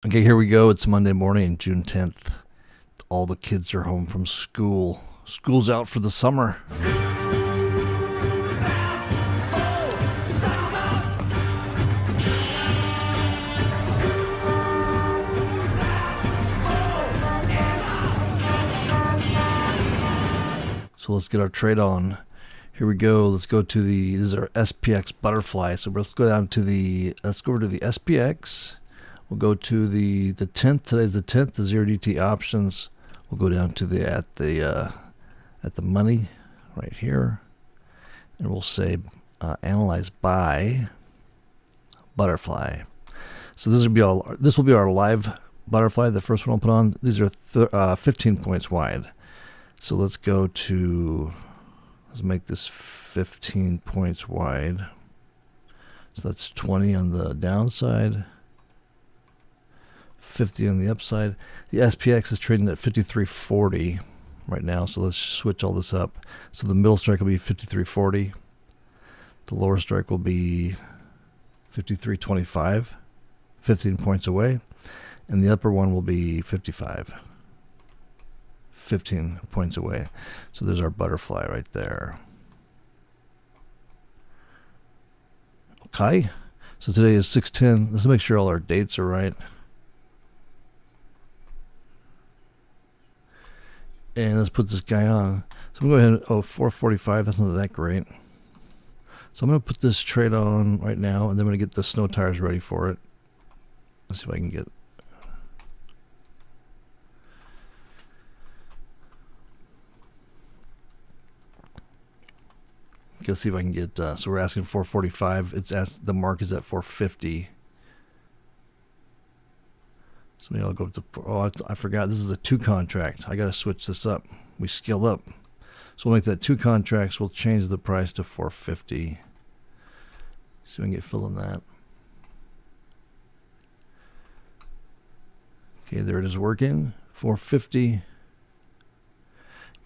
Okay, here we go. It's Monday morning, June 10th. All the kids are home from school. School's out for the summer. So let's get our trade on. Here we go. Let's go to this is our SPX butterfly. So let's go down to let's go over to the SPX. We'll go to the 10th. Today's the 10th, the 0DT options. We'll go down to at the money right here, and we'll say analyze by butterfly. So this will be our live butterfly. The first one I'll put on. These are 15 points wide. So let's make this 15 points wide. So that's 20 on the downside, 50 on the upside. The SPX is trading at 53.40 right now, so let's switch all this up. So the middle strike will be 53.40. The lower strike will be 53.25, 15 points away. And the upper one will be 55, 15 points away. So there's our butterfly right there. Okay, so today is 6/10. Let's make sure all our dates are right. And let's put this guy on. So I'm going to go ahead and, 445, that's not that great. So I'm going to put this trade on right now, and then I'm going to get the snow tires ready for it. Let's see if I can get Let's see if I can get. So we're asking 445. The mark is at 450. So maybe I'll go up to. Oh, I forgot. This is a 2 contract. I got to switch this up. We scale up. So we'll make that 2 contracts. We'll change the price to 450. See if we can get filled in that. Okay, there it is working. 450.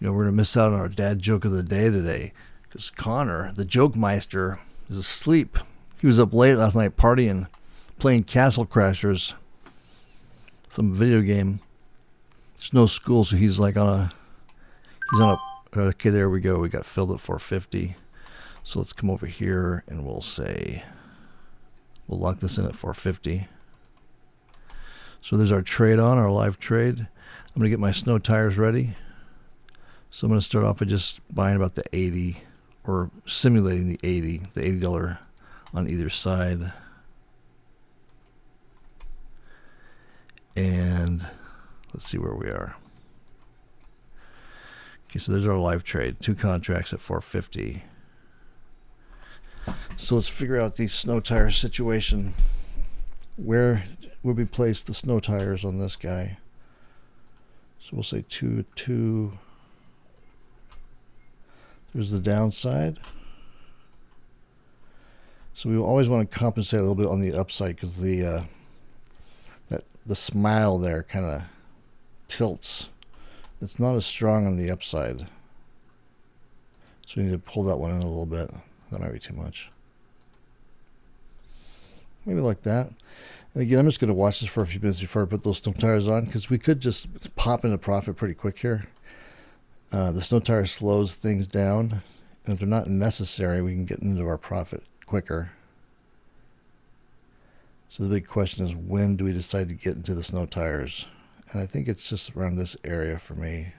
We're going to miss out on our dad joke of the day today. Because Connor, the joke meister, is asleep. He was up late last night partying, playing Castle Crashers, some video game. There's no school, so he's on a, okay, there we go. We got filled at 450. So let's come over here and we'll lock this in at 450. So there's our trade on, our live trade. I'm going to get my snow tires ready. So I'm going to start off by just buying about the 80, or simulating the $80 on either side. And let's see where we are. Okay, so there's our live trade. 2 contracts at 450. So let's figure out the snow tire situation. Where would we place the snow tires on this guy? So we'll say 2. There's the downside. So we always want to compensate a little bit on the upside because the smile there kind of tilts. It's not as strong on the upside. So we need to pull that one in a little bit. That might be too much. Maybe like that. And again, I'm just going to watch this for a few minutes before I put those snow tires on, because we could just pop into profit pretty quick here. The snow tire slows things down, and if they're not necessary, we can get into our profit quicker. So the big question is, when do we decide to get into the snow tires? And I think it's just around this area for me.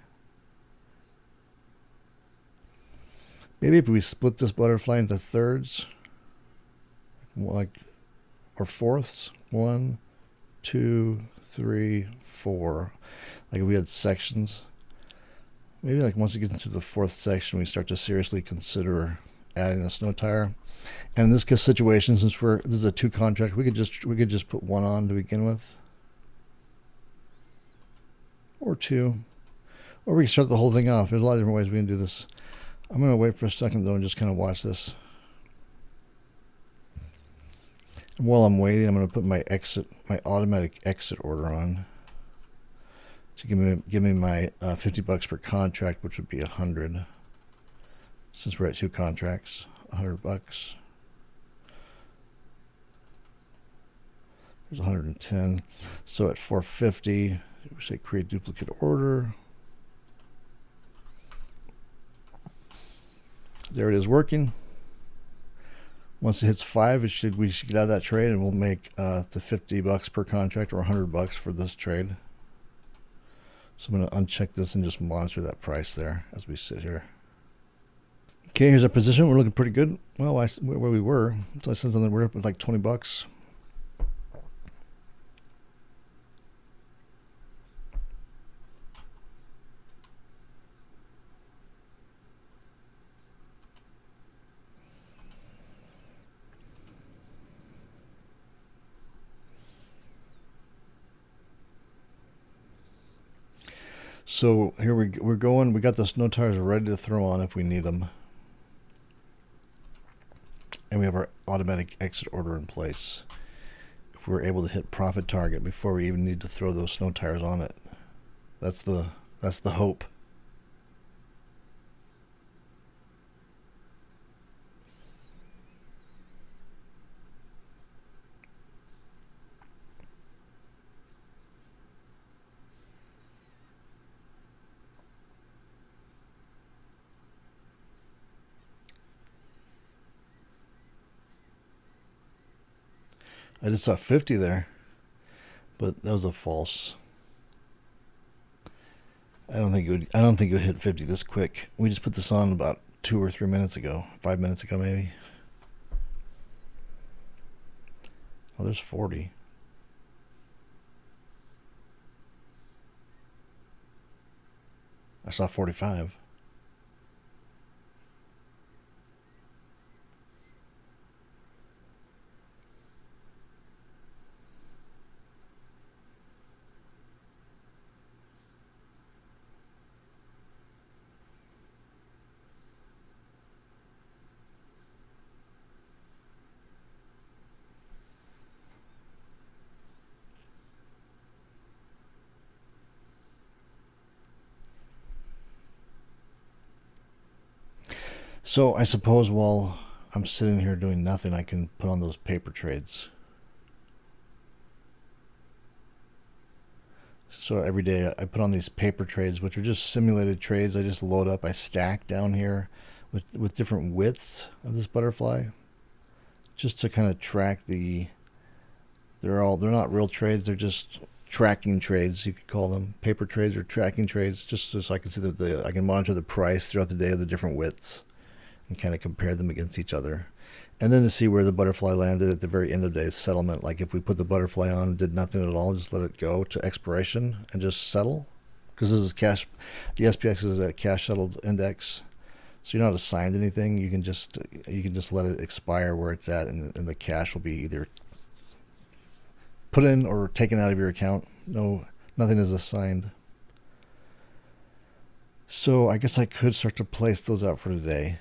Maybe if we split this butterfly into thirds, or fourths, 1, 2, 3, 4. Like if we had sections. Maybe once you get into the 4th section, we start to seriously consider adding a snow tire. And in this situation, since this is a 2 contract, we could just put 1 on to begin with, or 2, or we can start the whole thing off. There's a lot of different ways we can do this. I'm going to wait for a second though and just kind of watch this. And while I'm waiting, I'm going to put my automatic exit order on to give me my $50 per contract, which would be 100. Since we're at 2 contracts, $100. There's 110. So at 450, we say create duplicate order. There it is working. Once it hits 5, we should get out of that trade, and we'll make the $50 per contract or $100 for this trade. So I'm going to uncheck this and just monitor that price there as we sit here. Okay, here's our position. We're looking pretty good. Well, where we were until I said something, we're up with like $20. So here we're going. We got the snow tires ready to throw on if we need them. And we have our automatic exit order in place. If we're able to hit profit target before we even need to throw those snow tires on it. That's the hope. I just saw 50 there, but that was a false. I don't think it would hit 50 this quick. We just put this on about 2 or 3 minutes ago, 5 minutes ago maybe. Oh, there's 40. I saw 45. So I suppose while I'm sitting here doing nothing, I can put on those paper trades. So every day I put on these paper trades, which are just simulated trades. I just load up, I stack down here with different widths of this butterfly, just to kind of track the. They're not real trades. They're just tracking trades, you could call them. Paper trades or tracking trades, just so I can see that I can monitor the price throughout the day of the different widths and kind of compare them against each other. And then to see where the butterfly landed at the very end of the day's settlement. Like if we put the butterfly on and did nothing at all, just let it go to expiration and just settle. Because this is cash, the SPX is a cash settled index. So you're not assigned anything. You can just let it expire where it's at, and the cash will be either put in or taken out of your account. No, nothing is assigned. So I guess I could start to place those out for today.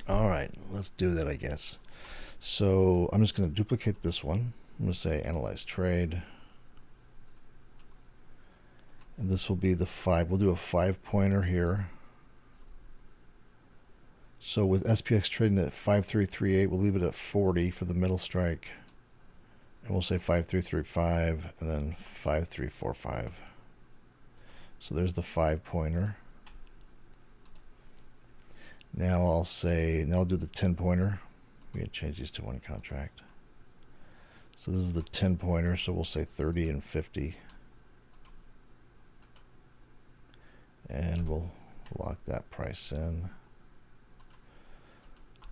All right, let's do that, I guess. So I'm just going to duplicate this one. I'm going to say analyze trade. And this will be the 5. We'll do a 5-pointer here. So with SPX trading at 5338, we'll leave it at 40 for the middle strike. And we'll say 5335 and then 5345. So there's the 5-pointer. Now I'll do the 10-pointer. We can change these to one contract. So this is the 10-pointer, so we'll say 30 and 50. And we'll lock that price in.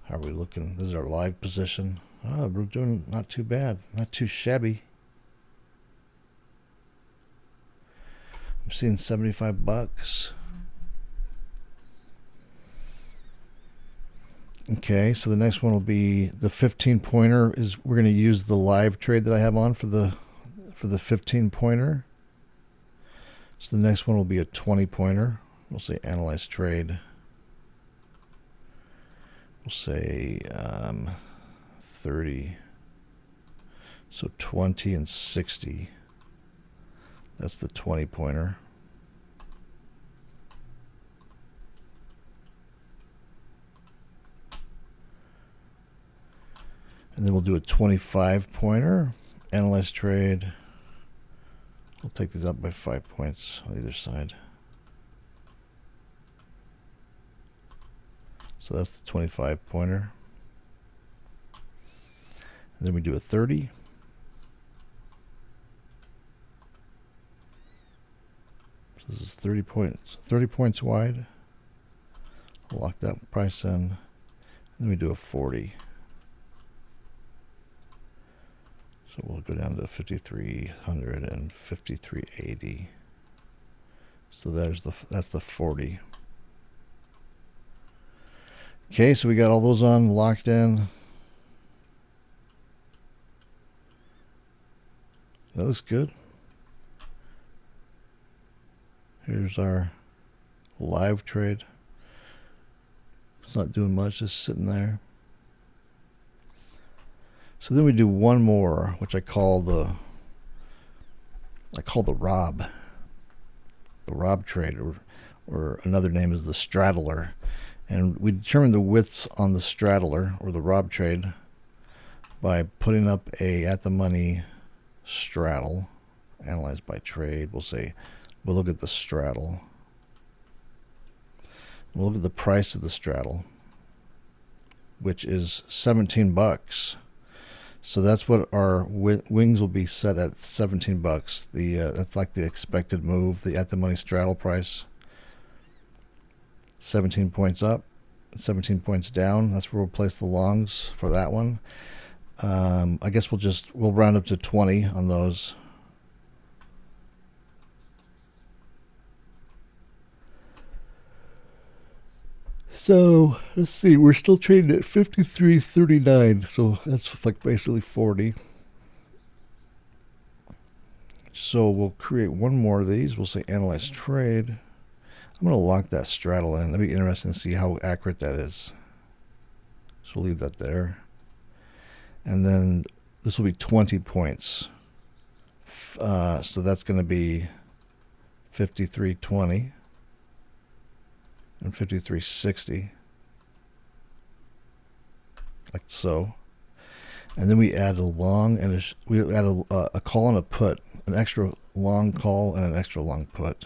How are we looking? This is our live position. Oh, we're doing not too bad, not too shabby. I'm seeing $75. Okay, so the next one will be the 15-pointer. We're going to use the live trade that I have on for the 15-pointer. So the next one will be a 20-pointer. We'll say analyze trade. We'll say 30 So 20 and 60. That's the 20 pointer. And then we'll do a 25 pointer. Analyze trade. I'll take these up by 5 points on either side. So that's the 25 pointer. And then we do a 30. So this is 30 points wide. I'll lock that price in. And then we do a 40. So we'll go down to 5,300 and 5,380. So that's the 40. Okay, so we got all those on, locked in. That looks good. Here's our live trade. It's not doing much, just sitting there. So then we do one more, which I call the Rob. The Rob trade, or another name is the straddler. And we determine the widths on the straddler, or the Rob trade, by putting up a at the money straddle. Analyze by trade. We'll look at the straddle. We'll look at the price of the straddle, which is 17 bucks. So that's what our wings will be set at, 17 bucks. That's like the expected move, the at the money straddle price. 17 points up, 17 points down. That's where we'll place the longs for that one. I guess we'll round up to 20 on those. So let's see, we're still trading at 53.39, so that's like basically 40. So we'll create one more of these. We'll say analyze trade. I'm going to lock that straddle in. That'll be interesting to see how accurate that is. So we'll leave that there. And then this will be 20 points. So that's going to be 53.20 and 53.60, like so. And then we add a long and we add a call and a put, an extra long call and an extra long put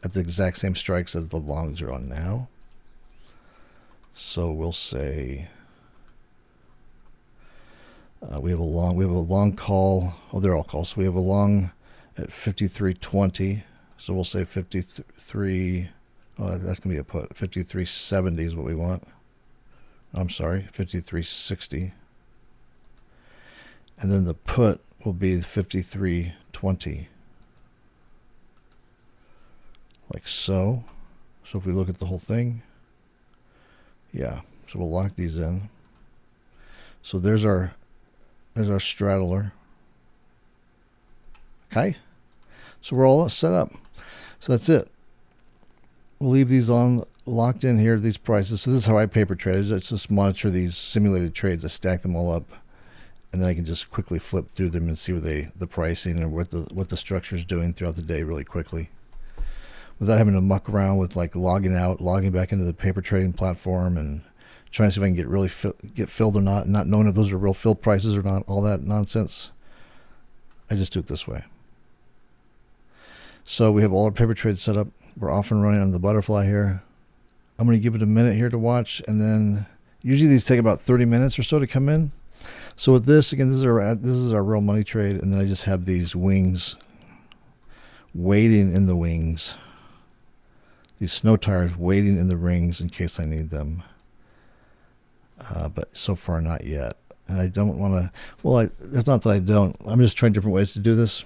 at the exact same strikes as the longs are on now. So we'll say we have a long call. Oh, they're all calls. So we have a long at 53.20. So we'll say 53. Oh, that's gonna be a put. 53.70 is what we want. I'm sorry, 53.60. And then the put will be 53.20, like so. So if we look at the whole thing, yeah. So we'll lock these in. So there's our straddler. Okay. So we're all set up. So that's it. We'll leave these on locked in here, these prices. So this is how I paper trade. I just monitor these simulated trades. I stack them all up, and then I can just quickly flip through them and see what the pricing and what the structure is doing throughout the day really quickly, without having to muck around with like logging out, logging back into the paper trading platform, and trying to see if I can get filled or not, not knowing if those are real fill prices or not. All that nonsense. I just do it this way. So we have all our paper trades set up. We're off and running on the butterfly here. I'm going to give it a minute here to watch, and then usually these take about 30 minutes or so to come in. So with this, again, this is our real money trade, and then I just have these wings waiting in the wings. These snow tires waiting in the rings in case I need them. But so far not yet. And I don't want to, well, it's not that I don't. I'm just trying different ways to do this.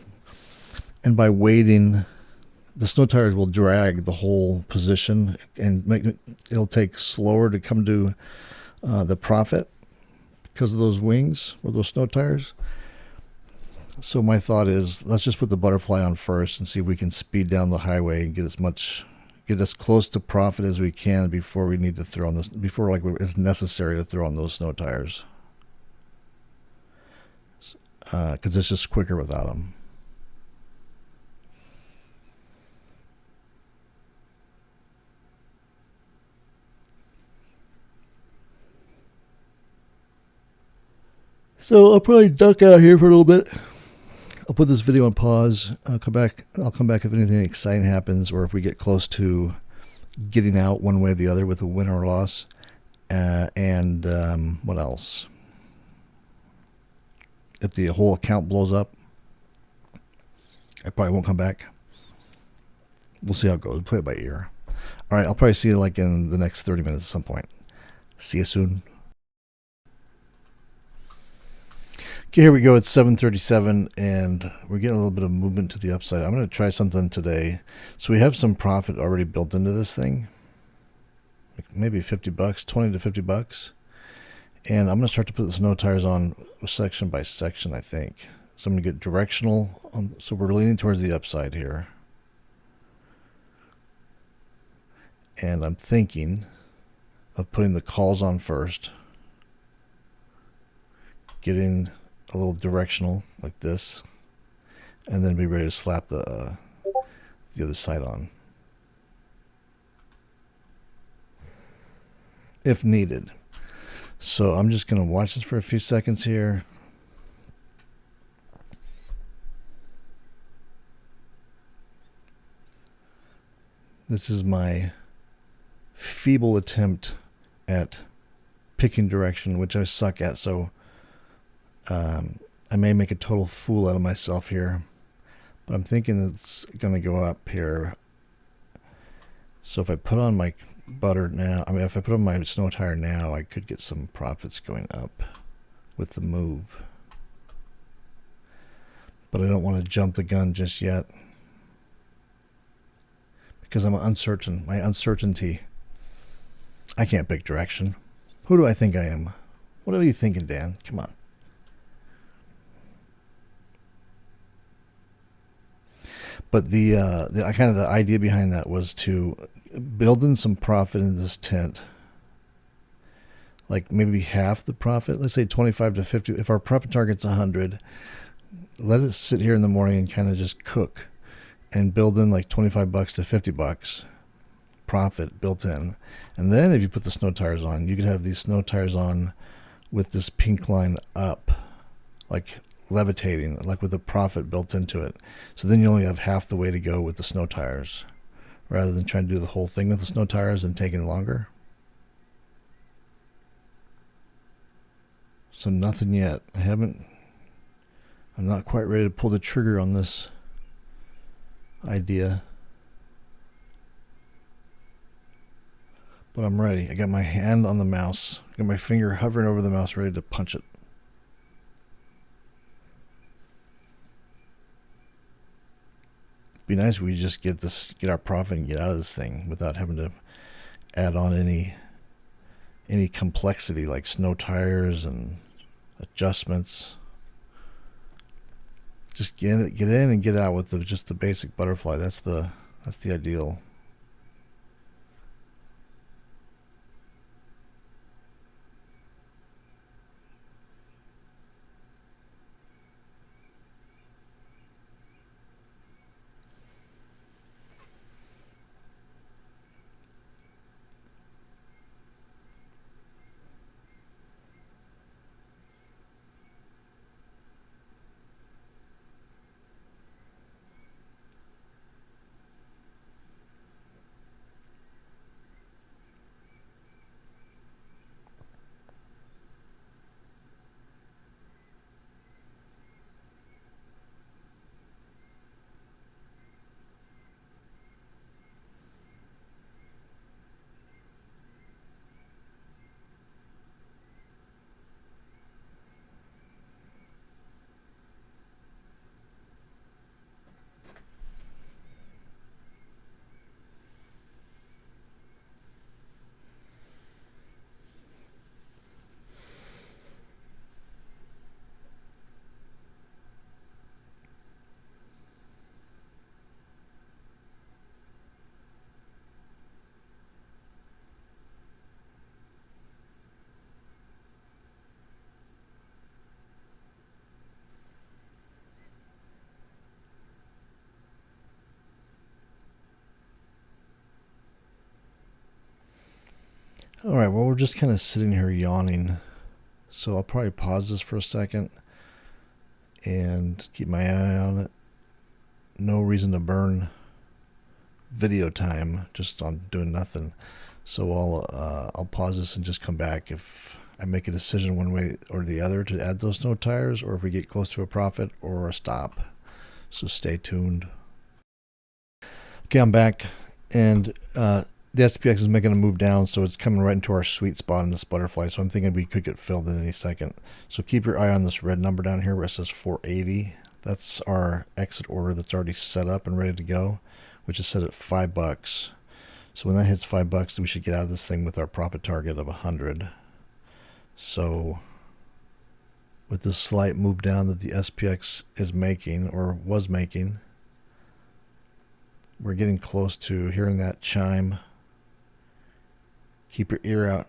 And by waiting, the snow tires will drag the whole position and it'll take slower to come to the profit because of those wings or those snow tires. So my thought is, let's just put the butterfly on first and see if we can speed down the highway and get as close to profit as we can before we need to throw on this, before it's necessary to throw on those snow tires. because it's just quicker without them. So I'll probably duck out here for a little bit. I'll put this video on pause. I'll come back if anything exciting happens, or if we get close to getting out one way or the other with a win or loss. And what else? If the whole account blows up, I probably won't come back. We'll see how it goes. We'll play it by ear. All right, I'll probably see you like in the next 30 minutes at some point. See you soon. Okay, here we go. It's 7:37, and we're getting a little bit of movement to the upside. I'm going to try something today. So we have some profit already built into this thing. Maybe $50, 20 to $50. And I'm going to start to put the snow tires on section by section, I think. So I'm going to get directional. So we're leaning towards the upside here. And I'm thinking of putting the calls on first. Getting a little directional like this. And then be ready to slap the other side on, if needed. So I'm just going to watch this for a few seconds here. This is my feeble attempt at picking direction, which I suck at, so I may make a total fool out of myself here. But I'm thinking it's going to go up here. So if I put on my butter now, if I put on my snow tire now, I could get some profits going up with the move. But I don't want to jump the gun just yet, because I'm uncertain. My uncertainty. I can't pick direction. Who do I think I am? What are you thinking, Dan? Come on. But the kind of the idea behind that was to build in some profit in this tent, like maybe half the profit. Let's say 25 to 50. If our profit target's 100, let it sit here in the morning and kind of just cook, and build in like $25 to $50 profit built in. And then if you put the snow tires on, you could have these snow tires on with this pink line up, like levitating, like with a profit built into it. So then you only have half the way to go with the snow tires, rather than trying to do the whole thing with the snow tires and taking longer. So nothing yet. I'm not quite ready to pull the trigger on this idea, but I'm ready. I got my hand on the mouse, got my finger hovering over the mouse, ready to punch it. Be nice if we just get our profit and get out of this thing without having to add on any complexity like snow tires and adjustments. Just get in and get out with just the basic butterfly. That's the ideal. All right, well, we're just kind of sitting here yawning. So I'll probably pause this for a second and keep my eye on it. No reason to burn video time just on doing nothing. So I'll pause this and just come back if I make a decision one way or the other to add those snow tires, or if we get close to a profit or a stop. So stay tuned. Okay, I'm back, and the SPX is making a move down, so it's coming right into our sweet spot in this butterfly. So I'm thinking we could get filled in any second. So keep your eye on this red number down here where it says 480. That's our exit order that's already set up and ready to go, which is set at $5. So when that hits $5, we should get out of this thing with our profit target of 100. So with this slight move down that the SPX is making, or was making, we're getting close to hearing that chime. Keep your ear out.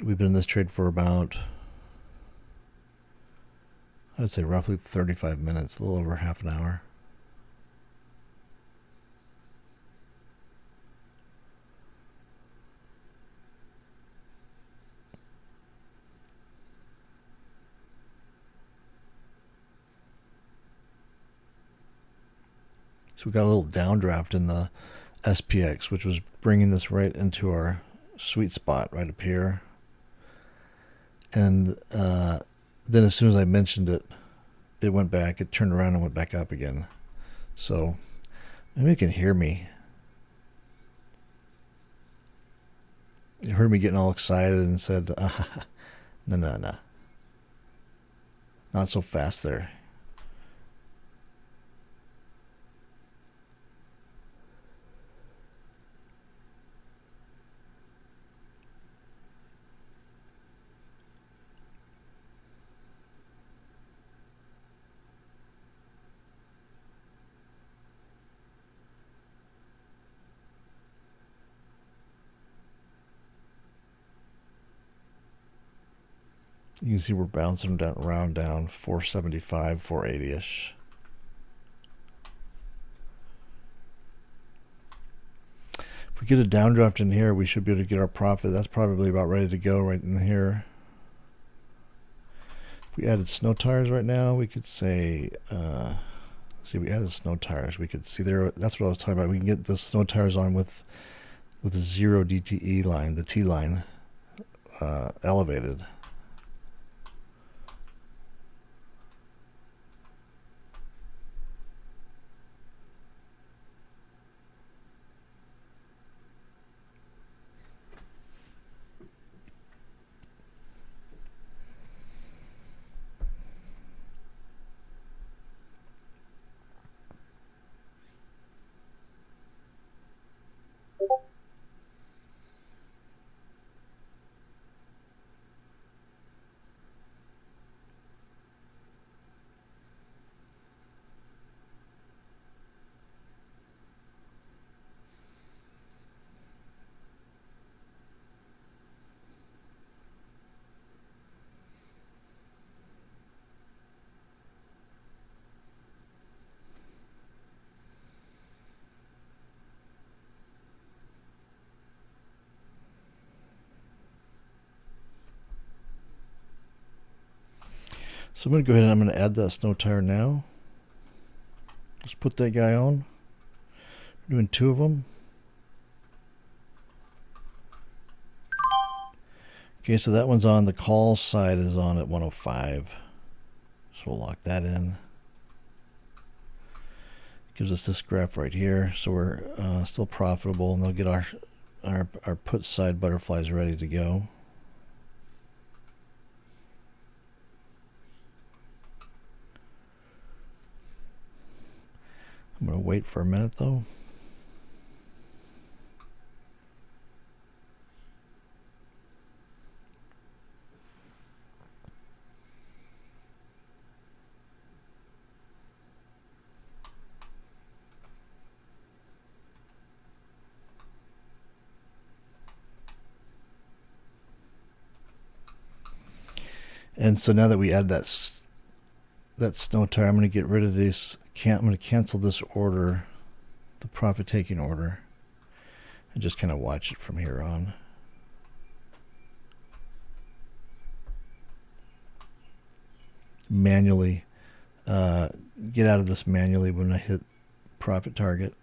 We've been in this trade for about, I'd say roughly 35 minutes, a little over half an hour. So we got a little downdraft in the SPX, which was bringing this right into our sweet spot right up here. And then as soon as I mentioned it, it went back. It turned around and went back up again. So maybe you can hear me. You heard me getting all excited and said, no. Not so fast there. You can see we're bouncing down, around down 475, 480-ish. If we get a downdraft in here, we should be able to get our profit. That's probably about ready to go right in here. If we added snow tires right now, we could say, see, we added snow tires. We could see there, that's what I was talking about. We can get the snow tires on with the 0 DTE line, the T line, elevated. So I'm going to go ahead and I'm going to add that snow tire now. Just put that guy on. We're doing 2 of them. Okay, so that one's on. The call side is on at 105. So we'll lock that in. Gives us this graph right here. So we're still profitable, and they'll get our put side butterflies ready to go. I'm going to wait for a minute though. And so now that we add that snow tire, I'm going to get rid of this. I'm going to cancel this order, the profit taking order, and just kind of watch it from here on. Manually get out of this manually when I hit profit target.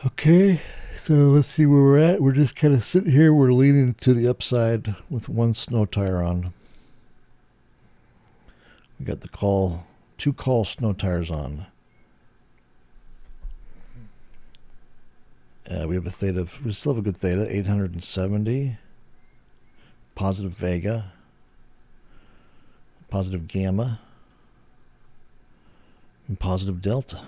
Okay, so let's see where we're at. We're just kind of sitting here. We're leaning to the upside with one snow tire on. We got two call snow tires on. We have a theta. We still have a good theta, 870. Positive vega. Positive gamma. And positive delta.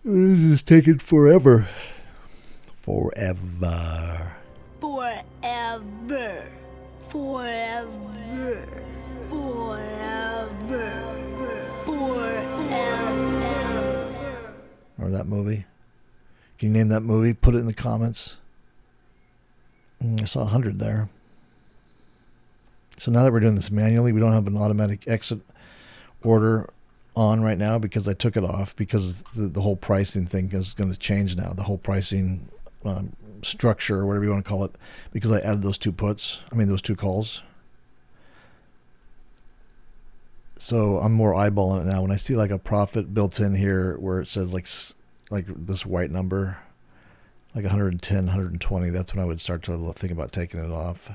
This is taking forever. Forever. Forever. Forever. Forever. Or that movie. Can you name that movie? Put it in the comments. I saw 100 there. So now that we're doing this manually, we don't have an automatic exit order on right now because I took it off because the whole pricing thing is going to change now. The whole pricing structure, or whatever you want to call it, because I added those two calls. So I'm more eyeballing it now. When I see like a profit built in here where it says like this white number, like 110, 120, that's when I would start to think about taking it off.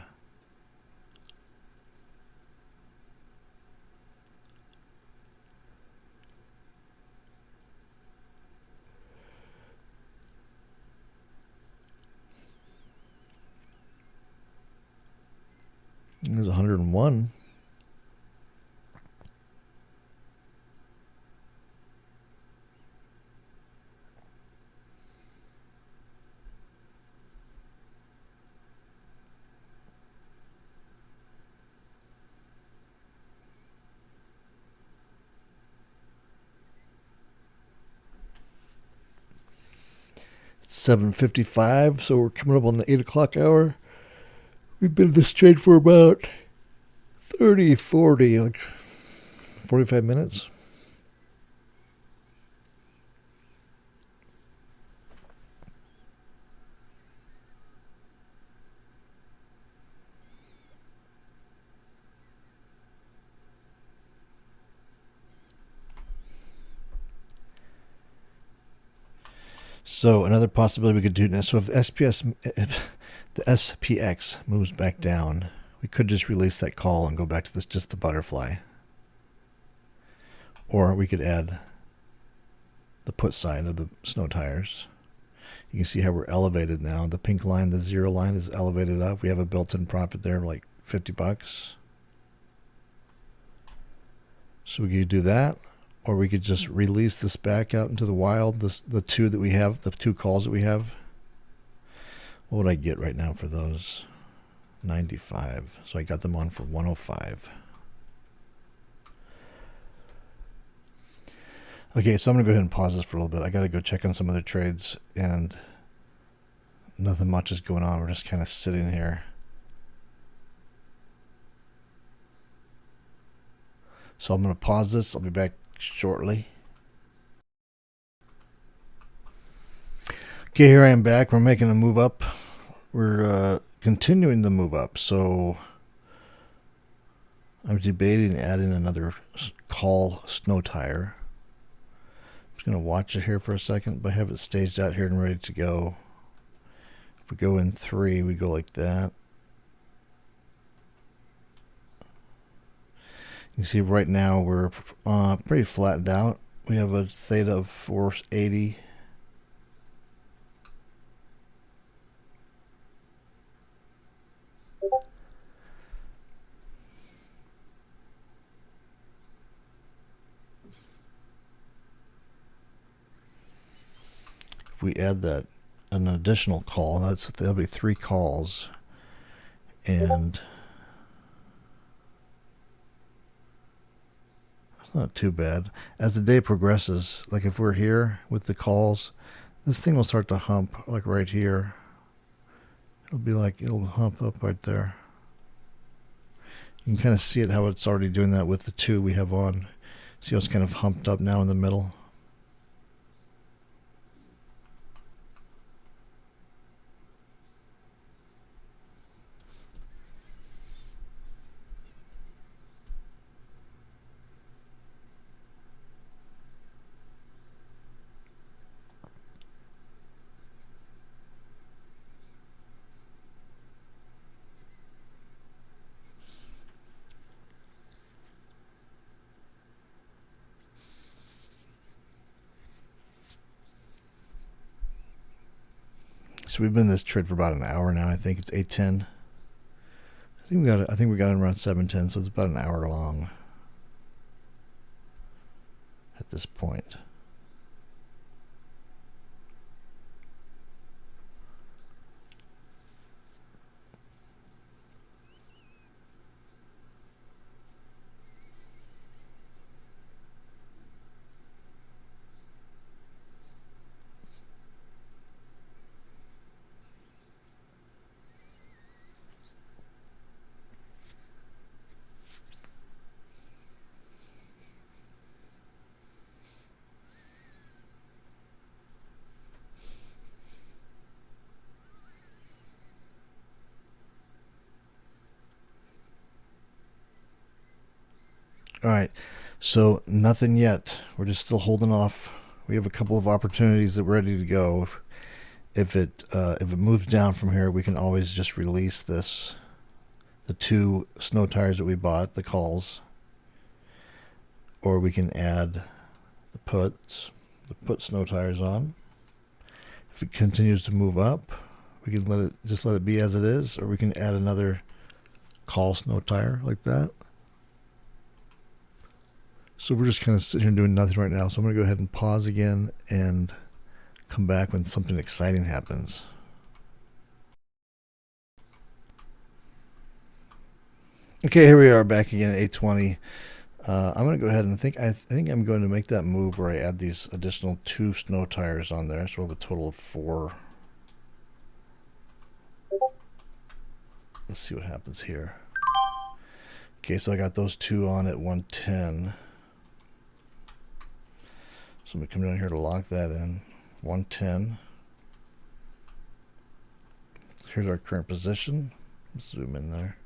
There's 101. It's 7:55, so we're coming up on the 8 o'clock hour. We've been in this trade for about 30, 40, like 45 minutes. So another possibility we could do now. So if the SPX moves back down, we could just release that call and go back to just the butterfly. Or we could add the put side of the snow tires. You can see how we're elevated now. The pink line, the zero line, is elevated up. We have a built-in profit there of like $50. So we could do that. Or we could just release this back out into the wild, the two that we have, the two calls that we have. What would I get right now for those? 95. So I got them on for 105. Okay, so I'm going to go ahead and pause this for a little bit. I got to go check on some other trades, and nothing much is going on. We're just kind of sitting here. So I'm going to pause this. I'll be back shortly. Okay, here I am back. We're making a move up. We're continuing to move up. So I'm debating adding another call snow tire. I'm just going to watch it here for a second, but I have it staged out here and ready to go. If we go in 3, we go like that. You can see right now we're pretty flattened out. We have a theta of 480. If we add that an additional call, that'll be 3 calls, and not too bad. As the day progresses, like if we're here with the calls, this thing will start to hump like right here. It'll hump up right there. You can kind of see it how it's already doing that with the 2 we have on. See how it's kind of humped up now in the middle. So we've been in this trade for about an hour now. I think it's 8:10. I think we got it around 7:10, so it's about an hour long at this point. All right. So nothing yet. We're just still holding off. We have a couple of opportunities that we're ready to go. If it moves down from here, we can always just release this, the 2 snow tires that we bought, the calls, or we can add the put snow tires on. If it continues to move up, we can let it be as it is, or we can add another call snow tire like that. So we're just kind of sitting here doing nothing right now. So I'm going to go ahead and pause again and come back when something exciting happens. Okay, here we are back again at 8:20. I'm going to go ahead and I think I'm going to make that move where I add these additional 2 snow tires on there. So we'll have a total of 4. Let's see what happens here. Okay, so I got those 2 on at 110. So I'm going to come down here to lock that in. 110. Here's our current position. Let's zoom in there.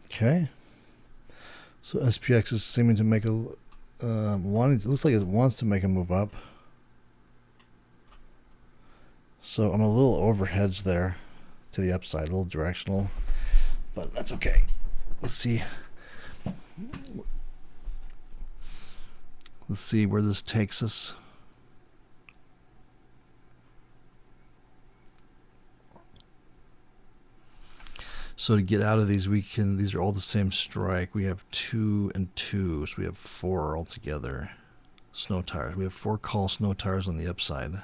Okay. So SPX is seeming to make a it looks like it wants to make a move up. So I'm a little overhedged there to the upside, a little directional, but that's okay. Let's see. Let's see where this takes us. So to get out of these, these are all the same strike. We have 2 and 2, so we have 4 altogether. Snow tires. We have 4 call snow tires on the upside.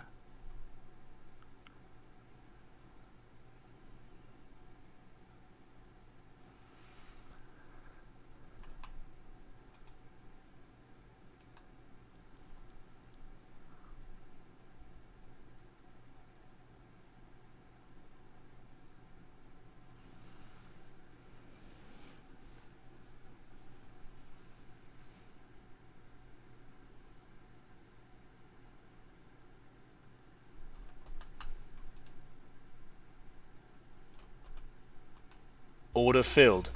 Order filled.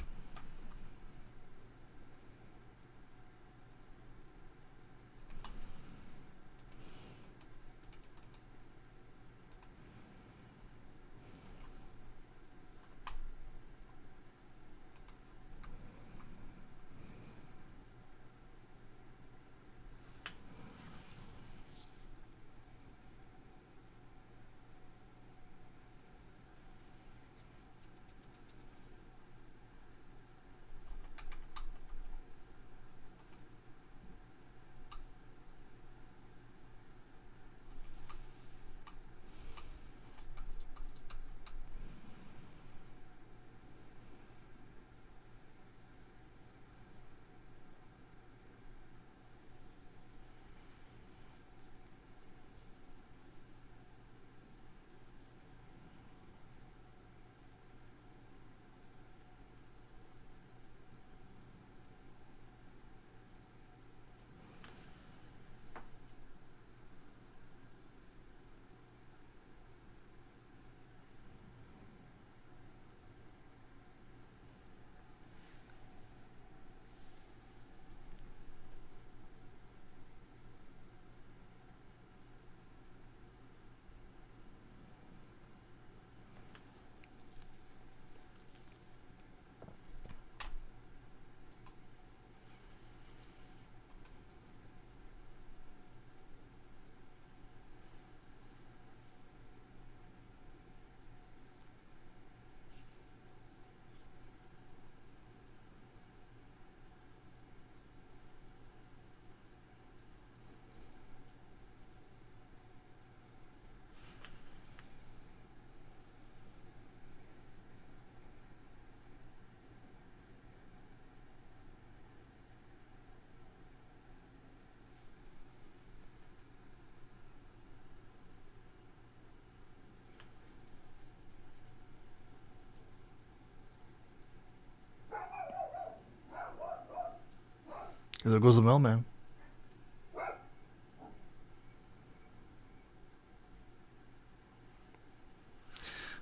There goes the mailman.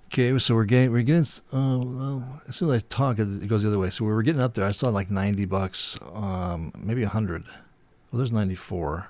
Okay, so we're getting. Well, as soon as I talk, it goes the other way. So we were getting up there. I saw like $90, maybe 100. Well, there's 94.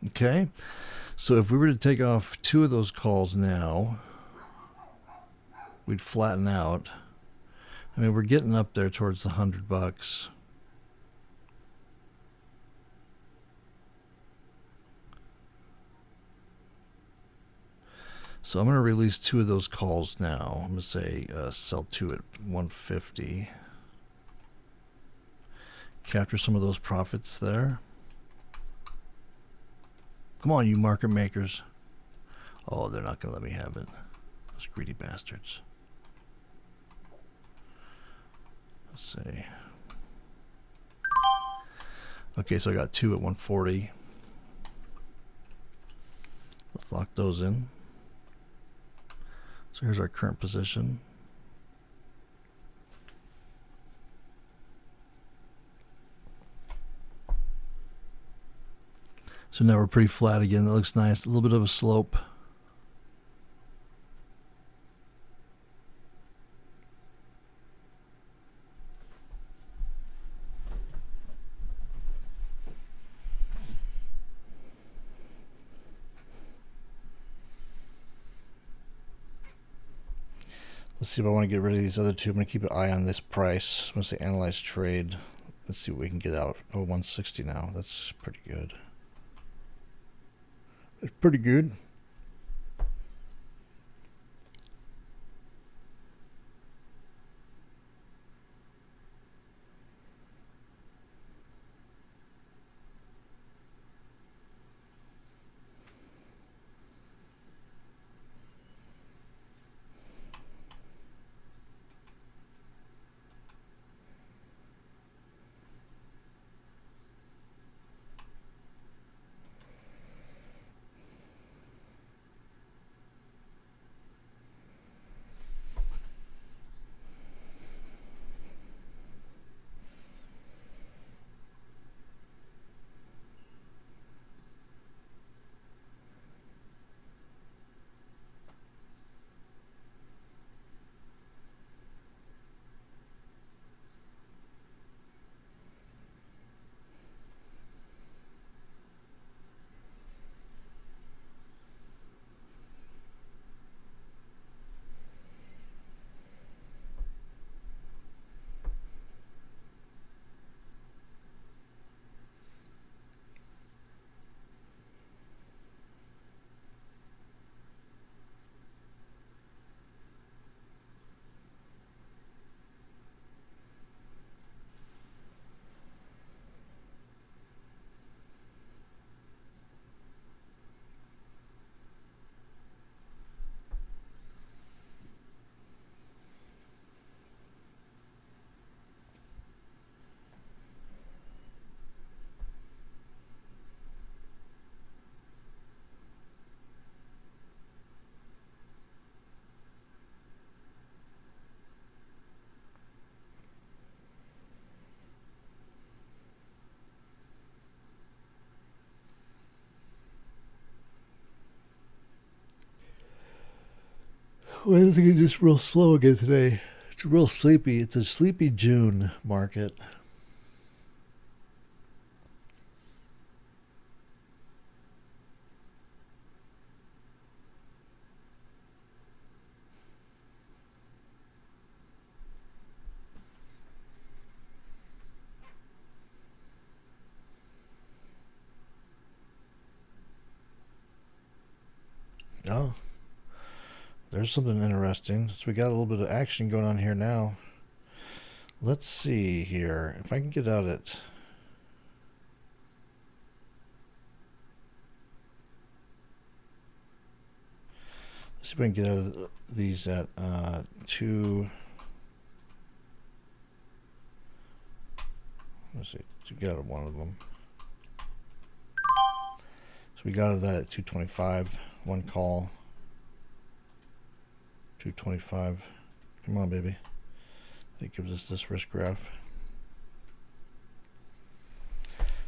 Okay, so if we were to take off 2 of those calls now, we'd flatten out. I mean, we're getting up there towards the $100. So I'm going to release 2 of those calls now. I'm going to say sell 2 at 150. Capture some of those profits there. Come on, you market makers. Oh, they're not going to let me have it. Those greedy bastards. Let's see. Okay, so I got 2 at 140. Let's lock those in. So here's our current position. So now we're pretty flat again. That looks nice. A little bit of a slope. Let's see if I want to get rid of these other 2. I'm going to keep an eye on this price. I'm going to say analyze trade. Let's see what we can get out. Oh, 160 now. That's pretty good. It's pretty good. Well, I think it's just real slow again today. It's real sleepy. It's a sleepy June market. Oh, there's something interesting. So we got a little bit of action going on here now. Let's see here if I can get out at. Let's see if I can get out of these at 2. Let's see, to get out of one of them. So we got out of that at 225. One call. 225. Come on, baby. That gives us this risk graph.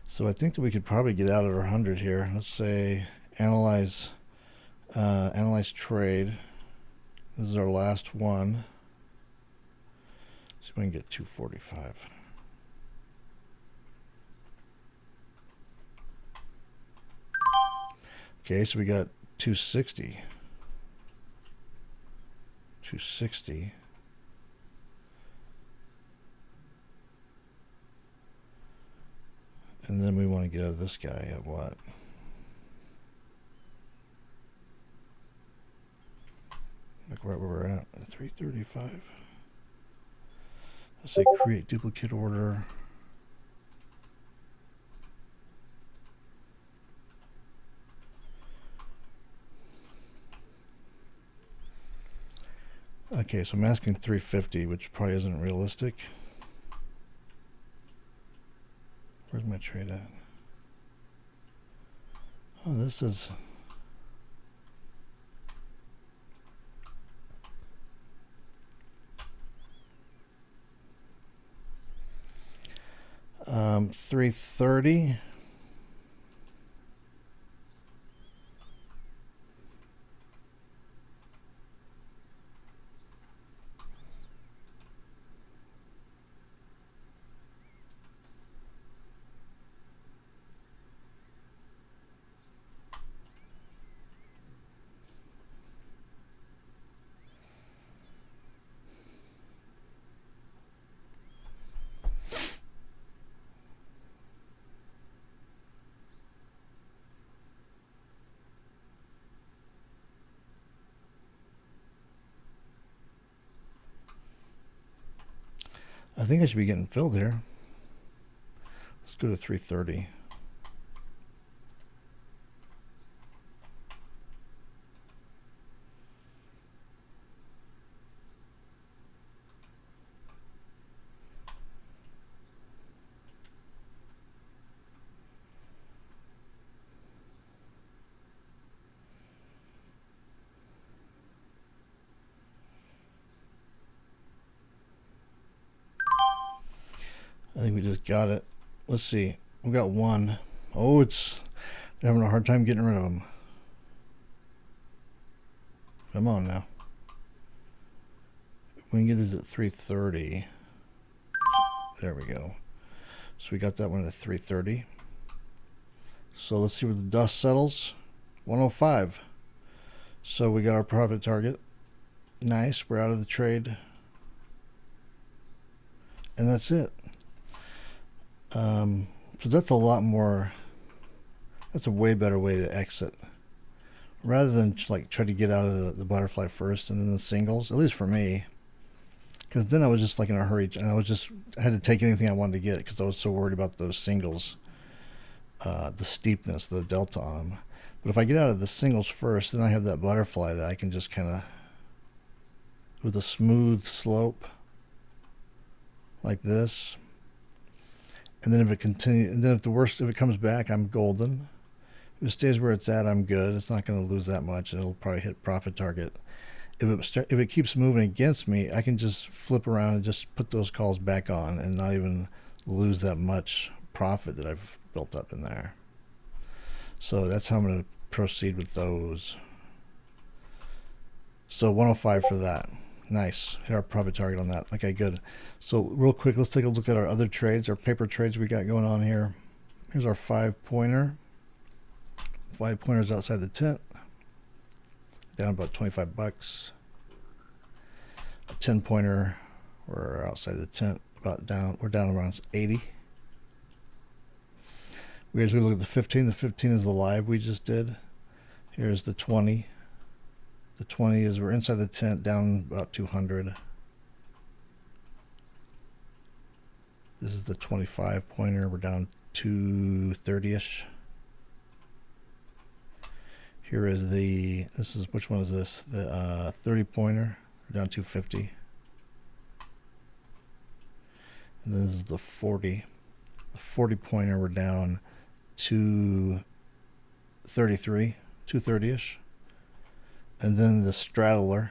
So I think that we could probably get out at our 100 here. Let's say analyze trade. This is our last one. See if we can get 245. Okay, so we got 260. 260. And then we want to get out of this guy at what? Look right where we're at 335. Let's say create duplicate order. Okay, so I'm asking 350, which probably isn't realistic. Where's my trade at? Oh, this is. $330. I think I should be getting filled here. Let's go to 330. I think we just got it. Let's see. We got one. Oh, it's having a hard time getting rid of them. Come on now. We can get this at 330. There we go. So we got that one at 330. So let's see where the dust settles. 105. So we got our profit target. Nice. We're out of the trade. And that's it. So that's a lot more. That's a way better way to exit, rather than like try to get out of the butterfly first and then the singles. At least for me, because then I was just like in a hurry and I had to take anything I wanted to get because I was so worried about those singles, the steepness, the delta on them. But if I get out of the singles first, then I have that butterfly that I can just kind of, with a smooth slope like this. And then if it continues, and then if it comes back, I'm golden. If it stays where it's at, I'm good. It's not going to lose that much, and it'll probably hit profit target. If it keeps moving against me, I can just flip around and just put those calls back on, and not even lose that much profit that I've built up in there. So that's how I'm going to proceed with those. So 105 for that. Nice. Hit our profit target on that. Okay, good. So real quick, let's take a look at our other trades, our paper trades we got going on here. Here's our 5-pointer. 5-pointers outside the tent. Down about 25 bucks. A 10-pointer, we're outside the tent, we're down around 80. As we look at the 15 is the live we just did. Here's the 20. The 20 is we're inside the tent, down about 200. This is the 25 pointer. We're down 230-ish. Here is which one is this? The 30 pointer. We're down 250. And this is the 40. The 40 pointer, we're down 233, 230-ish. And then the straddler.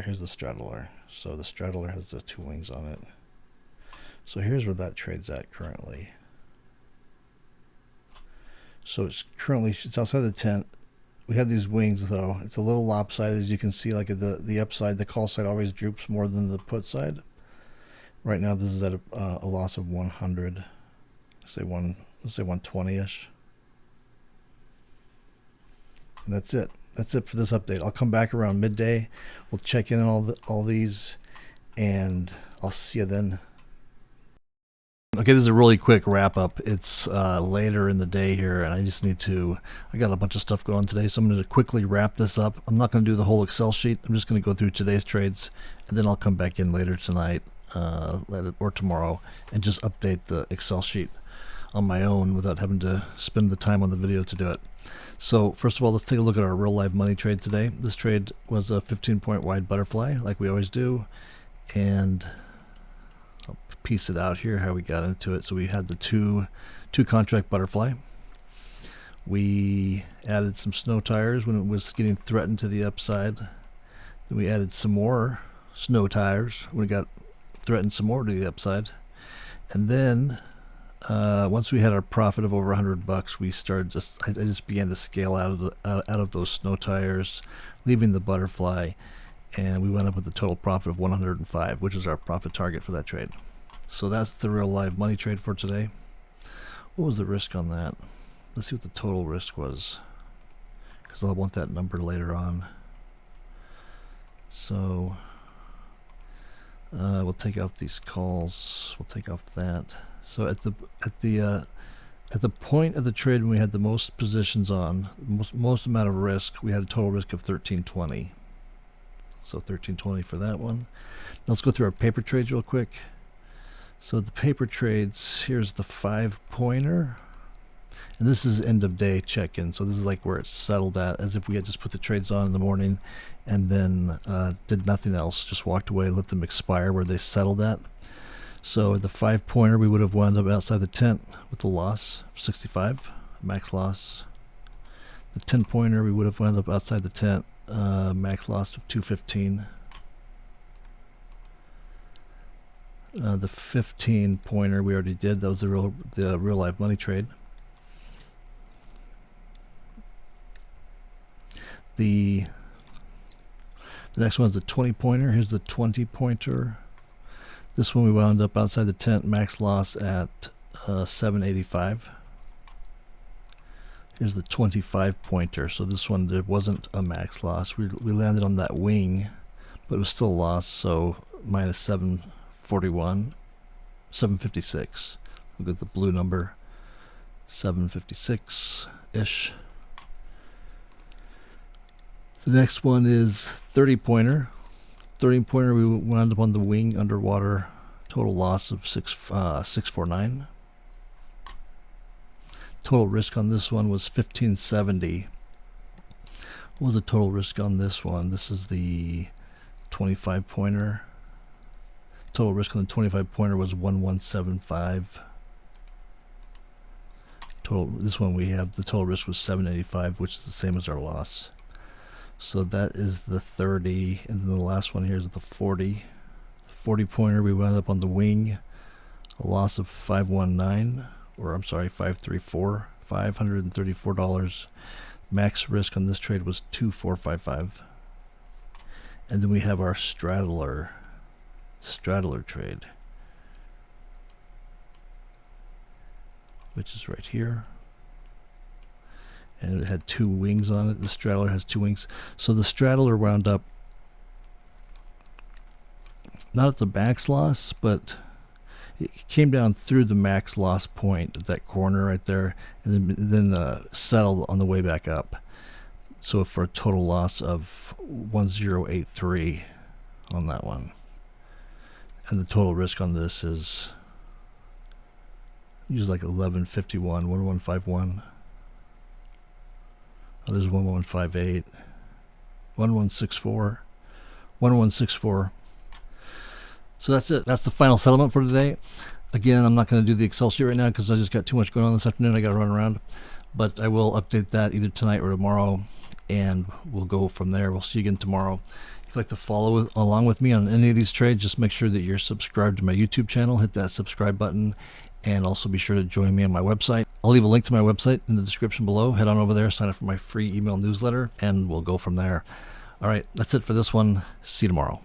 Here's the straddler. So the straddler has the 2 wings on it. So here's where that trade's at currently. So it's outside the tent. We have these wings though. It's a little lopsided, as you can see. Like the upside, the call side always droops more than the put side. Right now, this is at a loss of 100. Let's say 120-ish. And that's it. That's it for this update. I'll come back around midday. We'll check in on all these, and I'll see you then. Okay, this is a really quick wrap up. It's later in the day here, and I got a bunch of stuff going on today, so I'm going to quickly wrap this up. I'm not going to do the whole Excel sheet. I'm just going to go through today's trades, and then I'll come back in later tonight or tomorrow and just update the Excel sheet on my own without having to spend the time on the video to do it. So first of all, let's take a look at our real live money trade today. This trade was a 15-point wide butterfly, like we always do, and I'll piece it out here how we got into it. So we had the two contract butterfly. We added some snow tires when it was getting threatened to the upside. Then we added some more snow tires when it got threatened some more to the upside. And then once we had our profit of over $100, we started I just began to scale out of those snow tires, leaving the butterfly, and we went up with a total profit of 105, which is our profit target for that trade. So that's the real live money trade for today. What was the risk on that? Let's see what the total risk was, because I'll want that number later on. So we'll take off these calls. We'll take off that. So at the point of the trade when we had the most positions on, most amount of risk, we had a total risk of 1320. So 1320 for that one. Now let's go through our paper trades real quick. So the paper trades, here's the 5-pointer. And this is end of day check-in. So this is like where it's settled at, as if we had just put the trades on in the morning and then did nothing else, just walked away, let them expire where they settled at. So the 5-pointer, we would have wound up outside the tent with a loss of 65, max loss. The 10-pointer, we would have wound up outside the tent, max loss of 215. The 15-pointer we already did. That was the real live money trade. The next one is the 20-pointer. Here's the 20-pointer. This one we wound up outside the tent, max loss at 785. Here's the 25-pointer. So this one, there wasn't a max loss. We landed on that wing, but it was still a loss, so minus 741, 756. Look at the blue number, 756-ish. The next one is 30-pointer. 30-pointer, we wound up on the wing underwater, total loss of 649. Total risk on this one was 1570. What was the total risk on this one? This is the 25-pointer. Total risk on the 25-pointer was 1175. This one we have, the total risk was 785, which is the same as our loss. So that is the 30, and then the last one here is the 40. 40-pointer, we wound up on the wing, a loss of 519, or I'm sorry, 534, $534. Max risk on this trade was 2455. And then we have our straddler trade, which is right here. And it had 2 wings on it. The straddler has 2 wings. So the straddler wound up not at the max loss, but It came down through the max loss point at that corner right there, and then settled on the way back up. So for a total loss of 1083 on that one. And the total risk on this is usually like 1151, 1151. Oh, there's 1158, 1164, 1164. So that's it. That's the final settlement for today. Again, I'm not going to do the Excel sheet right now because I just got too much going on this afternoon. I got to run around. But I will update that either tonight or tomorrow, and we'll go from there. We'll see you again tomorrow. If you'd like to follow along with me on any of these trades, just make sure that you're subscribed to my YouTube channel. Hit that subscribe button, and also be sure to join me on my website. I'll leave a link to my website in the description below. Head on over there, sign up for my free email newsletter, and we'll go from there. All right, that's it for this one. See you tomorrow.